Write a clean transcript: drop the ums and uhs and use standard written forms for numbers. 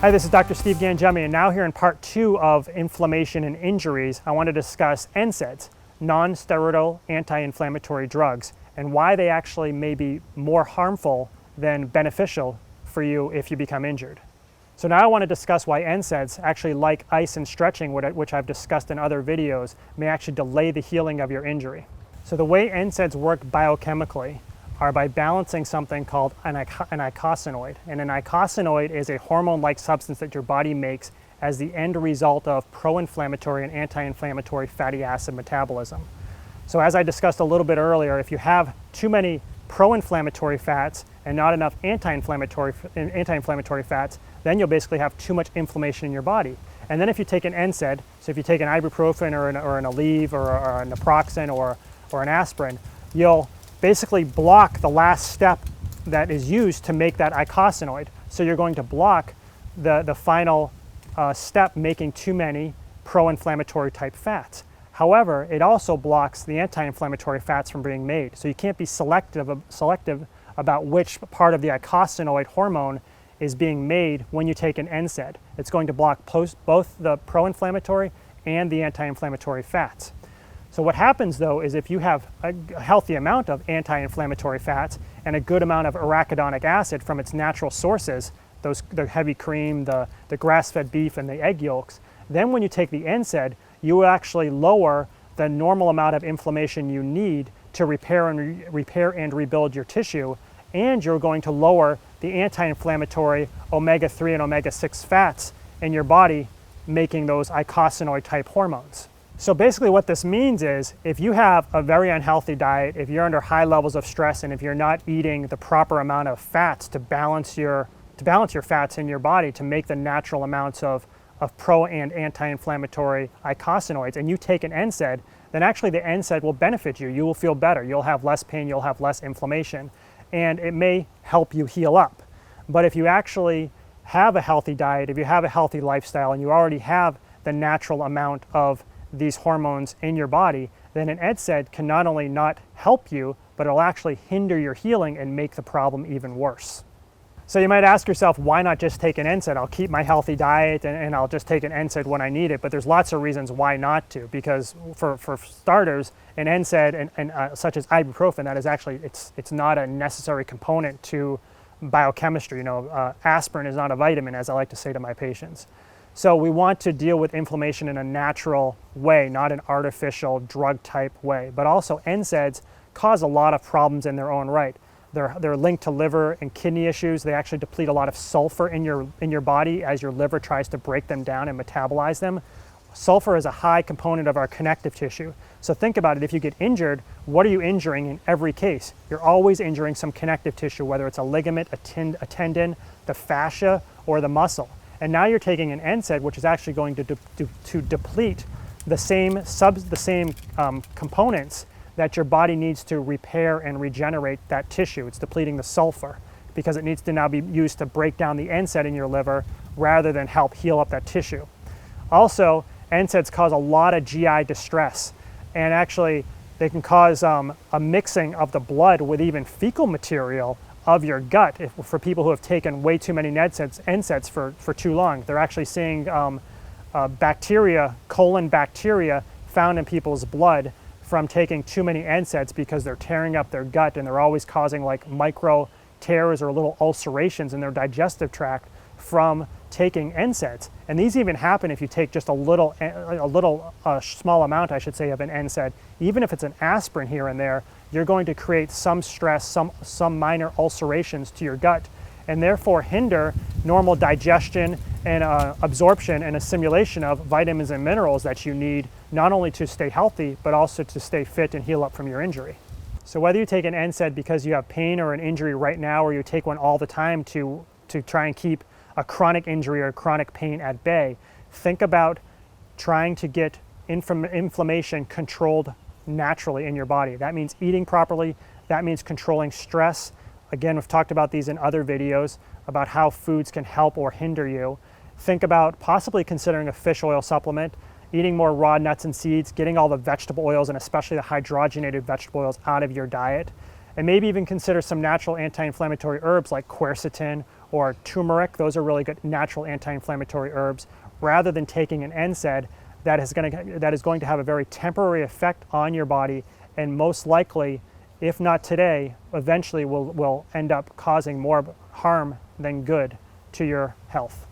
Hi, this is Dr. Steve Gangemi, and now here in part 2 of inflammation and injuries, I want to discuss NSAIDs, non-steroidal anti-inflammatory drugs, and why they actually may be more harmful than beneficial for you if you become injured. So now I want to discuss why NSAIDs, actually like ice and stretching, which I've discussed in other videos, may actually delay the healing of your injury. So the way NSAIDs work biochemically are by balancing something called an eicosanoid. And an eicosanoid is a hormone-like substance that your body makes as the end result of pro-inflammatory and anti-inflammatory fatty acid metabolism. So as I discussed a little bit earlier, if you have too many pro-inflammatory fats and not enough anti-inflammatory fats, then you'll basically have too much inflammation in your body. And then if you take an NSAID, so if you take an ibuprofen or an Aleve or a naproxen or an aspirin, you'll basically block the last step that is used to make that eicosanoid. So you're going to block the final step, making too many pro-inflammatory type fats. However, it also blocks the anti-inflammatory fats from being made. So you can't be selective about which part of the eicosanoid hormone is being made when you take an NSAID. It's going to block both the pro-inflammatory and the anti-inflammatory fats. So what happens though is if you have a healthy amount of anti-inflammatory fats and a good amount of arachidonic acid from its natural sources, the heavy cream, the grass-fed beef, and the egg yolks, then when you take the NSAID, you will actually lower the normal amount of inflammation you need to repair and rebuild your tissue, and you're going to lower the anti-inflammatory omega-3 and omega-6 fats in your body, making those eicosanoid type hormones. So basically what this means is if you have a very unhealthy diet, if you're under high levels of stress, and if you're not eating the proper amount of fats to balance your fats in your body to make the natural amounts of pro and anti-inflammatory eicosanoids, and you take an NSAID, then actually the NSAID will benefit you. You will feel better. You'll have less pain. You'll have less inflammation. And it may help you heal up. But if you actually have a healthy diet, if you have a healthy lifestyle, and you already have the natural amount of these hormones in your body, then an NSAID can not only not help you, but it'll actually hinder your healing and make the problem even worse. So you might ask yourself, why not just take an NSAID? I'll keep my healthy diet and I'll just take an NSAID when I need it. But there's lots of reasons why not to, because for starters, an NSAID such as ibuprofen, that is actually, it's not a necessary component to biochemistry. Aspirin is not a vitamin, as I like to say to my patients. So we want to deal with inflammation in a natural way, not an artificial drug type way. But also NSAIDs cause a lot of problems in their own right. They're linked to liver and kidney issues. They actually deplete a lot of sulfur in your body as your liver tries to break them down and metabolize them. Sulfur is a high component of our connective tissue. So think about it, if you get injured, what are you injuring in every case? You're always injuring some connective tissue, whether it's a ligament, a tendon, the fascia, or the muscle. And now you're taking an NSAID, which is actually going to deplete the same components that your body needs to repair and regenerate that tissue. It's depleting the sulfur because it needs to now be used to break down the NSAID in your liver rather than help heal up that tissue. Also, NSAIDs cause a lot of GI distress, and actually they can cause a mixing of the blood with even fecal material of your gut. For people who have taken way too many NSAIDs for too long, they're actually seeing bacteria, colon bacteria, found in people's blood from taking too many NSAIDs because they're tearing up their gut, and they're always causing like micro tears or little ulcerations in their digestive tract from taking NSAIDs. And these even happen if you take just a small amount, I should say, of an NSAID. Even if it's an aspirin here and there, you're going to create some stress, some minor ulcerations to your gut, and therefore hinder normal digestion and absorption and assimilation of vitamins and minerals that you need, not only to stay healthy, but also to stay fit and heal up from your injury. So whether you take an NSAID because you have pain or an injury right now, or you take one all the time to try and keep a chronic injury or chronic pain at bay, think about trying to get inflammation controlled naturally in your body. That means eating properly. That means controlling stress. Again, we've talked about these in other videos about how foods can help or hinder you. Think about possibly considering a fish oil supplement, eating more raw nuts and seeds, getting all the vegetable oils and especially the hydrogenated vegetable oils out of your diet, and maybe even consider some natural anti-inflammatory herbs like quercetin or turmeric. Those are really good natural anti-inflammatory herbs, rather than taking an NSAID that is going to have a very temporary effect on your body, and most likely, if not today, eventually will end up causing more harm than good to your health.